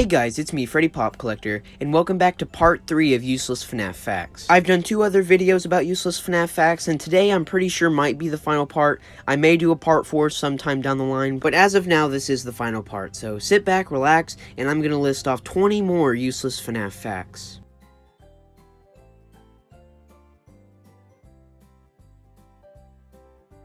Hey guys, it's me, Freddy Pop Collector, and welcome back to part 3 of Useless FNAF Facts. I've done 2 other videos about Useless FNAF Facts, and today I'm pretty sure might be the final part. I may do a part 4 sometime down the line, but as of now, this is the final part. So sit back, relax, and I'm gonna list off 20 more Useless FNAF Facts.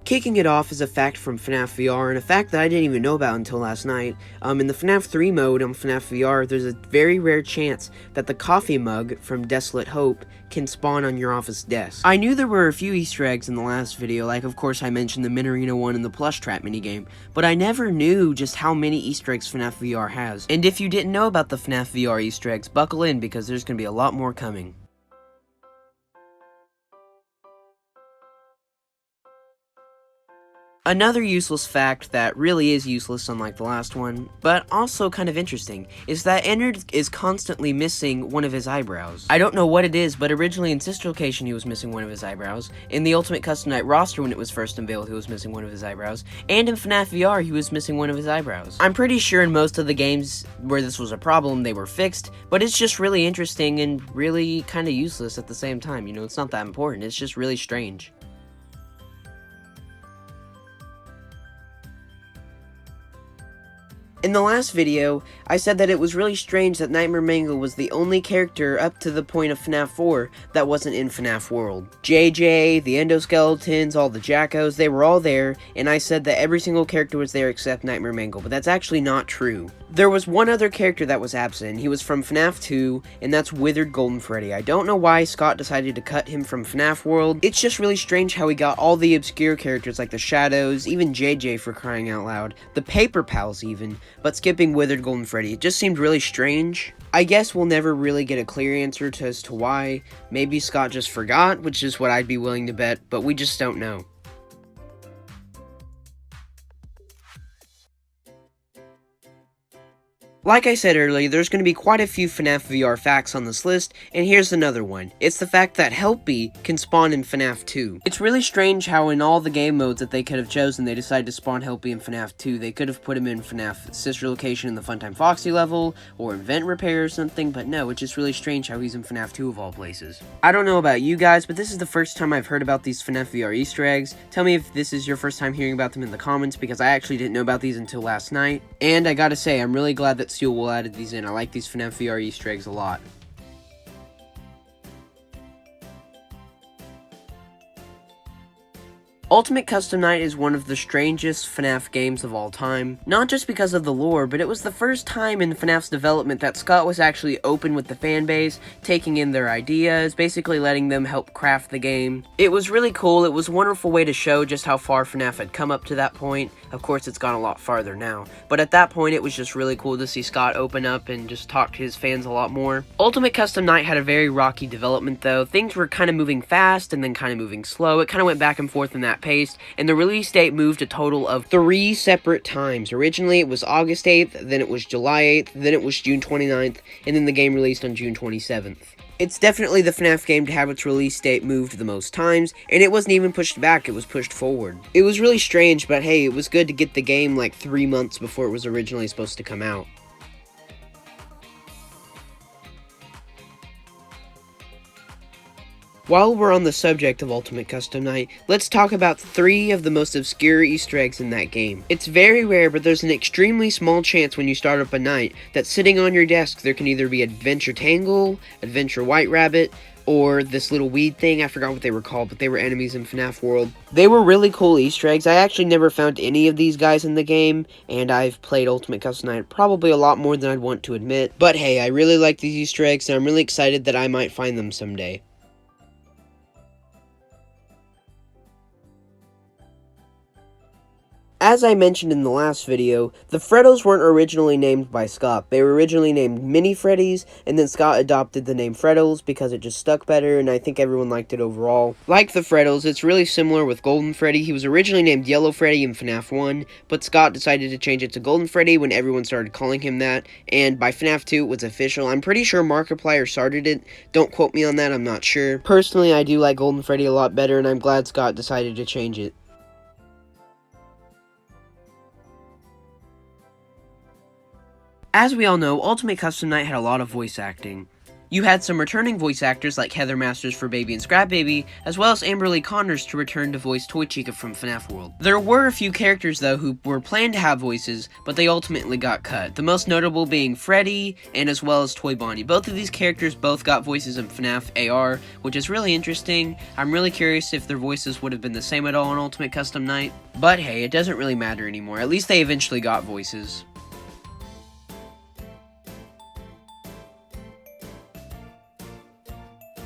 Kicking it off is a fact from FNAF VR, and a fact that I didn't even know about until last night. In the FNAF 3 mode on FNAF VR, there's a very rare chance that the coffee mug from Desolate Hope can spawn on your office desk. I knew there were a few Easter eggs in the last video, like of course I mentioned the Minarino one and the Plush Trap minigame, but I never knew just how many Easter eggs FNAF VR has. And if you didn't know about the FNAF VR Easter eggs, buckle in because there's gonna be a lot more coming. Another useless fact that really is useless unlike the last one, but also kind of interesting, is that Ennard is constantly missing one of his eyebrows. I don't know what it is, but originally in Sister Location he was missing one of his eyebrows, in the Ultimate Custom Night roster when it was first unveiled he was missing one of his eyebrows, and in FNAF VR he was missing one of his eyebrows. I'm pretty sure in most of the games where this was a problem they were fixed, but it's just really interesting and really kind of useless at the same time, you know, it's not that important, it's just really strange. In the last video, I said that it was really strange that Nightmare Mangle was the only character up to the point of FNAF 4 that wasn't in FNAF World. JJ, the Endoskeletons, all the Jackos, they were all there, and I said that every single character was there except Nightmare Mangle, but that's actually not true. There was one other character that was absent, he was from FNAF 2, and that's Withered Golden Freddy. I don't know why Scott decided to cut him from FNAF World. It's just really strange how he got all the obscure characters like the Shadows, even JJ for crying out loud, the Paper Pals even, but skipping Withered Golden Freddy. It just seemed really strange. I guess we'll never really get a clear answer as to why. Maybe Scott just forgot, which is what I'd be willing to bet, but we just don't know. Like I said earlier, there's going to be quite a few FNAF VR facts on this list, and here's another one. It's the fact that Helpy can spawn in FNAF 2. It's really strange how in all the game modes that they could have chosen, they decided to spawn Helpy in FNAF 2. They could have put him in FNAF Sister Location in the Funtime Foxy level, or in Vent Repair or something, but no, it's just really strange how he's in FNAF 2 of all places. I don't know about you guys, but this is the first time I've heard about these FNAF VR Easter eggs. Tell me if this is your first time hearing about them in the comments, because I actually didn't know about these until last night. And I gotta say, I'm really glad that Will added these in. I like these FNAF VR Easter eggs a lot. Ultimate Custom Night is one of the strangest FNAF games of all time. Not just because of the lore, but it was the first time in FNAF's development that Scott was actually open with the fanbase, taking in their ideas, basically letting them help craft the game. It was really cool. It was a wonderful way to show just how far FNAF had come up to that point. Of course, it's gone a lot farther now. But at that point, it was just really cool to see Scott open up and just talk to his fans a lot more. Ultimate Custom Night had a very rocky development, though. Things were kind of moving fast and then kind of moving slow. It kind of went back and forth in that pace, and the release date moved a total of 3 separate times. Originally, it was August 8th, then it was July 8th, then it was June 29th, and then the game released on June 27th. It's definitely the FNAF game to have its release date moved the most times, and it wasn't even pushed back, it was pushed forward. It was really strange, but hey, it was good to get the game like 3 months before it was originally supposed to come out. While we're on the subject of Ultimate Custom Night, let's talk about 3 of the most obscure Easter eggs in that game. It's very rare, but there's an extremely small chance when you start up a night that sitting on your desk there can either be Adventure Tangle, Adventure White Rabbit, or this little weed thing. I forgot what they were called, but they were enemies in FNAF World. They were really cool Easter eggs. I actually never found any of these guys in the game, and I've played Ultimate Custom Night probably a lot more than I'd want to admit. But hey, I really like these Easter eggs, and I'm really excited that I might find them someday. As I mentioned in the last video, the Freddos weren't originally named by Scott. They were originally named Mini Freddys, and then Scott adopted the name Freddos because it just stuck better, and I think everyone liked it overall. Like the Freddos, it's really similar with Golden Freddy. He was originally named Yellow Freddy in FNAF 1, but Scott decided to change it to Golden Freddy when everyone started calling him that, and by FNAF 2 it was official. I'm pretty sure Markiplier started it. Don't quote me on that, I'm not sure. Personally, I do like Golden Freddy a lot better, and I'm glad Scott decided to change it. As we all know, Ultimate Custom Night had a lot of voice acting. You had some returning voice actors like Heather Masters for Baby and Scrap Baby, as well as Amberly Connors to return to voice Toy Chica from FNAF World. There were a few characters though who were planned to have voices, but they ultimately got cut. The most notable being Freddy, and as well as Toy Bonnie. Both of these characters both got voices in FNAF AR, which is really interesting. I'm really curious if their voices would have been the same at all on Ultimate Custom Night. But hey, it doesn't really matter anymore. At least they eventually got voices.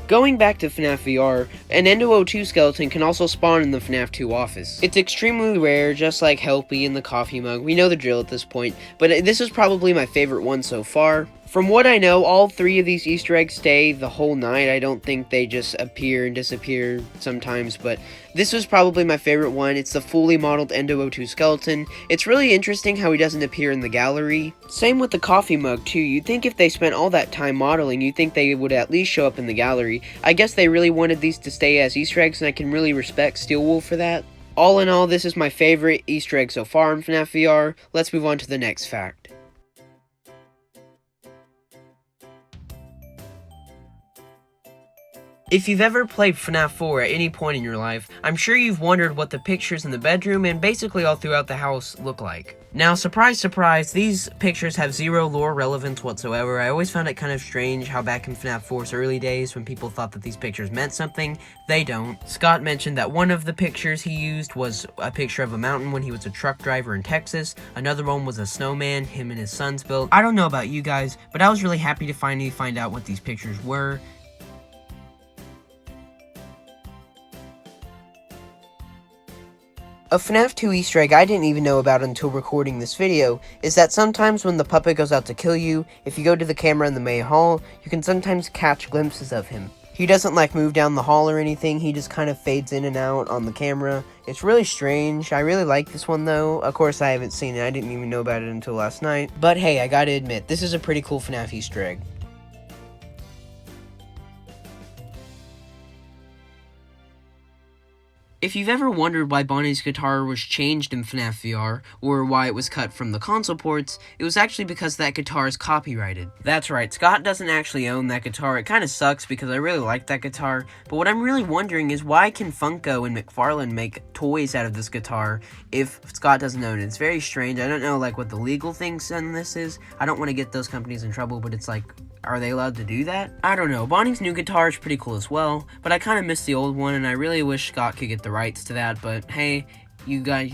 Going back to FNAF VR, an Endo 02 skeleton can also spawn in the FNAF 2 office. It's extremely rare, just like Helpy and the coffee mug. We know the drill at this point, but this is probably my favorite one so far. From what I know, all 3 of these Easter eggs stay the whole night. I don't think they just appear and disappear sometimes, but this was probably my favorite one. It's the fully modeled Endo 02 skeleton. It's really interesting how he doesn't appear in the gallery. Same with the coffee mug too. You'd think if they spent all that time modeling, you'd think they would at least show up in the gallery. I guess they really wanted these to stay as Easter eggs, and I can really respect Steelwool for that. All in all, this is my favorite Easter egg so far in FNAF VR. Let's move on to the next fact. If you've ever played FNAF 4 at any point in your life, I'm sure you've wondered what the pictures in the bedroom and basically all throughout the house look like. Now, surprise, surprise, these pictures have zero lore relevance whatsoever. I always found it kind of strange how back in FNAF 4's early days, when people thought that these pictures meant something, they don't. Scott mentioned that one of the pictures he used was a picture of a mountain when he was a truck driver in Texas. Another one was a snowman him and his sons built. I don't know about you guys, but I was really happy to finally find out what these pictures were. A FNAF 2 Easter egg I didn't even know about until recording this video is that sometimes when the puppet goes out to kill you, if you go to the camera in the main hall, you can sometimes catch glimpses of him. He doesn't like move down the hall or anything, he just kind of fades in and out on the camera. It's really strange. I really like this one though. Of course I haven't seen it, I didn't even know about it until last night. But hey, I gotta admit, this is a pretty cool FNAF Easter egg. If you've ever wondered why Bonnie's guitar was changed in FNAF VR, or why it was cut from the console ports, it was actually because that guitar is copyrighted. That's right, Scott doesn't actually own that guitar. It kinda sucks because I really like that guitar, but what I'm really wondering is why can Funko and McFarlane make toys out of this guitar if Scott doesn't own it? It's very strange. I don't know like what the legal things on this is. I don't want to get those companies in trouble, but it's like, are they allowed to do that? I don't know. Bonnie's new guitar is pretty cool as well, but I kind of miss the old one, and I really wish Scott could get the rights to that, but hey, you guys,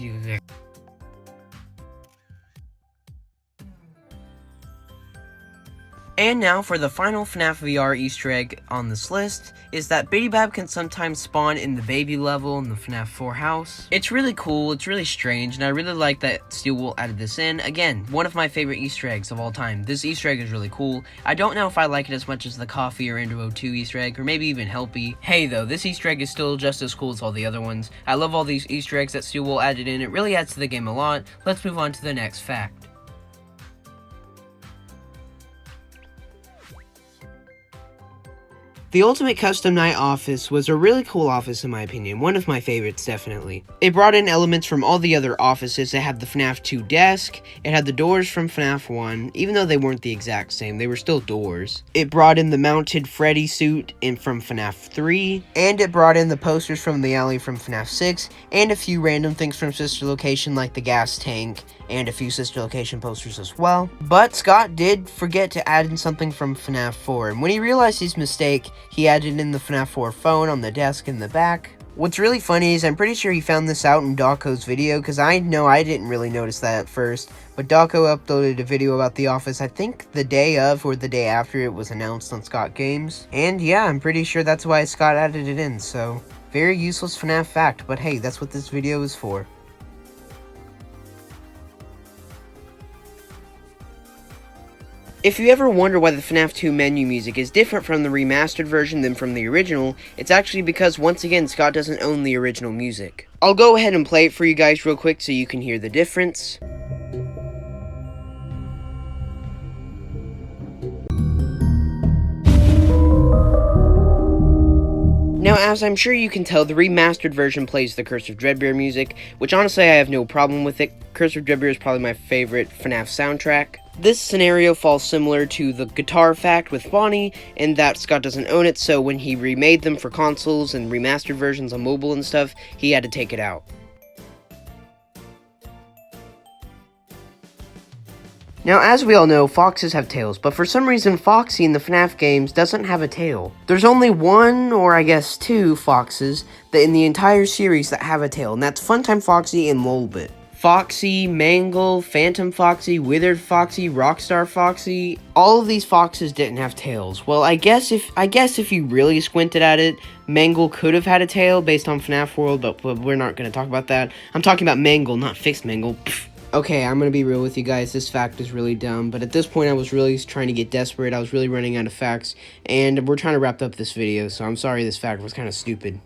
And now for the final FNAF VR Easter egg on this list, is that Biddy Bab can sometimes spawn in the baby level in the FNAF 4 house. It's really cool, it's really strange, and I really like that Steelwool added this in. Again, one of my favorite Easter eggs of all time. This Easter egg is really cool. I don't know if I like it as much as the Coffee or Endo 02 Easter egg, or maybe even Helpy. Hey though, this Easter egg is still just as cool as all the other ones. I love all these Easter eggs that Steelwool added in. It really adds to the game a lot. Let's move on to the next fact. The Ultimate Custom Night office was a really cool office in my opinion, one of my favorites definitely. It brought in elements from all the other offices. It had the FNAF 2 desk, it had the doors from FNAF 1, even though they weren't the exact same, they were still doors. It brought in the mounted Freddy suit from FNAF 3, and it brought in the posters from the alley from FNAF 6, and a few random things from Sister Location like the gas tank, and a few Sister Location posters as well. But Scott did forget to add in something from FNAF 4, and when he realized his mistake, he added in the FNAF 4 phone on the desk in the back. What's really funny is I'm pretty sure he found this out in Dawko's video, because I know I didn't really notice that at first, but Dawko uploaded a video about the office, I think the day of or the day after it was announced on Scott Games. And yeah, I'm pretty sure that's why Scott added it in, so very useless FNAF fact, but hey, that's what this video is for. If you ever wonder why the FNAF 2 menu music is different from the remastered version than from the original, it's actually because, once again, Scott doesn't own the original music. I'll go ahead and play it for you guys real quick so you can hear the difference. Now, as I'm sure you can tell, the remastered version plays the Cursive Jubilee music, which honestly I have no problem with it. Cursive Jubilee is probably my favorite FNAF soundtrack. This scenario falls similar to the guitar fact with Bonnie, in that Scott doesn't own it, so when he remade them for consoles and remastered versions on mobile and stuff, he had to take it out. Now, as we all know, foxes have tails, but for some reason, Foxy in the FNAF games doesn't have a tail. There's only one, or I guess two, foxes that in the entire series that have a tail, and that's Funtime Foxy and Lolbit. Foxy, Mangle, Phantom Foxy, Withered Foxy, Rockstar Foxy, all of these foxes didn't have tails. Well, I guess if you really squinted at it, Mangle could have had a tail based on FNAF World, but we're not going to talk about that. I'm talking about Mangle, not Fixed Mangle. Pfft. Okay, I'm gonna be real with you guys, this fact is really dumb, but at this point I was really trying to get desperate, I was really running out of facts, and we're trying to wrap up this video, so I'm sorry this fact was kind of stupid.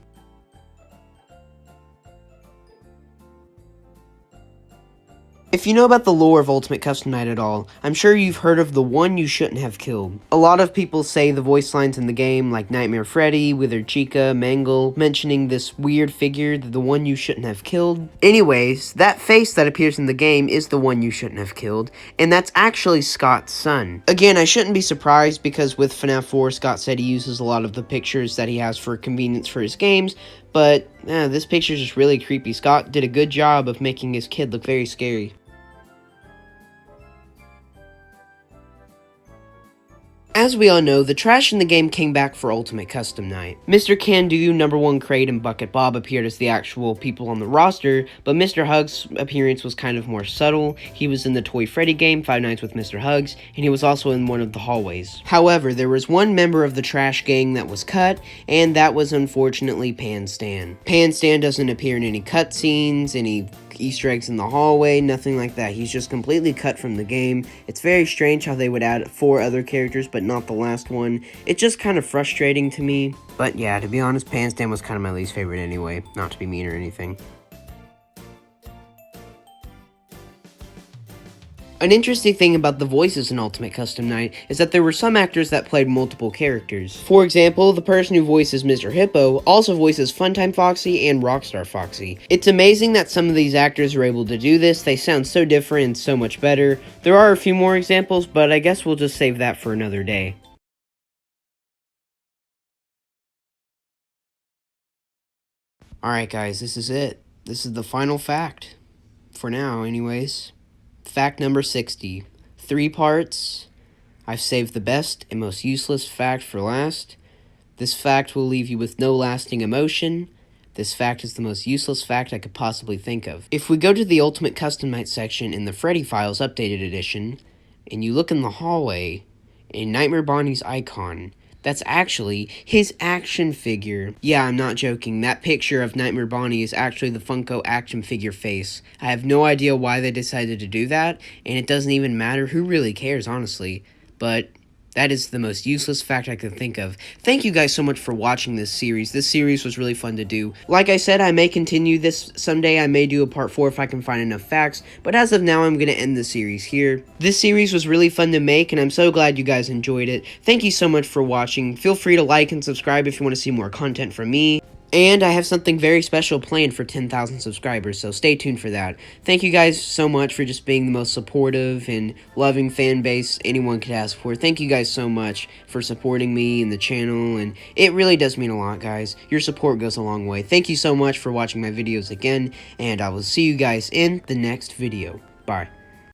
If you know about the lore of Ultimate Custom Night at all, I'm sure you've heard of the one you shouldn't have killed. A lot of people say the voice lines in the game, like Nightmare Freddy, Withered Chica, Mangle, mentioning this weird figure, the one you shouldn't have killed. Anyways, that face that appears in the game is the one you shouldn't have killed, and that's actually Scott's son. Again, I shouldn't be surprised because with FNAF 4, Scott said he uses a lot of the pictures that he has for convenience for his games, but this picture is just really creepy. Scott did a good job of making his kid look very scary. As we all know, the trash in the game came back for Ultimate Custom Night. Mr. Can-Do, Number 1 Crate, and Bucket Bob appeared as the actual people on the roster, but Mr. Hugs' appearance was kind of more subtle. He was in the Toy Freddy game, Five Nights with Mr. Hugs, and he was also in one of the hallways. However, there was one member of the trash gang that was cut, and that was unfortunately Pan Stan. Pan Stan doesn't appear in any cutscenes, any Easter eggs in the hallway, nothing like that. He's just completely cut from the game. It's very strange how they would add 4 other characters, but not the last one. It's just kind of frustrating to me. But yeah, to be honest, Pan Stan was kind of my least favorite anyway, not to be mean or anything. An interesting thing about the voices in Ultimate Custom Night is that there were some actors that played multiple characters. For example, the person who voices Mr. Hippo also voices Funtime Foxy and Rockstar Foxy. It's amazing that some of these actors are able to do this. They sound so different and so much better. There are a few more examples, but I guess we'll just save that for another day. Alright guys, this is it. This is the final fact. For now, anyways. Fact number 60. 3 parts. I've saved the best and most useless fact for last. This fact will leave you with no lasting emotion. This fact is the most useless fact I could possibly think of. If we go to the Ultimate Custom Night section in the Freddy Files Updated Edition, and you look in the hallway, in Nightmare Bonnie's icon, that's actually his action figure. Yeah, I'm not joking. That picture of Nightmare Bonnie is actually the Funko action figure face. I have no idea why they decided to do that, and it doesn't even matter. Who really cares, honestly? But that is the most useless fact I could think of. Thank you guys so much for watching this series. This series was really fun to do. Like I said, I may continue this someday. I may do a part 4 if I can find enough facts. But as of now, I'm going to end the series here. This series was really fun to make, and I'm so glad you guys enjoyed it. Thank you so much for watching. Feel free to like and subscribe if you want to see more content from me. And I have something very special planned for 10,000 subscribers, so stay tuned for that. Thank you guys so much for just being the most supportive and loving fan base anyone could ask for. Thank you guys so much for supporting me and the channel, and it really does mean a lot, guys. Your support goes a long way. Thank you so much for watching my videos again, and I will see you guys in the next video. Bye.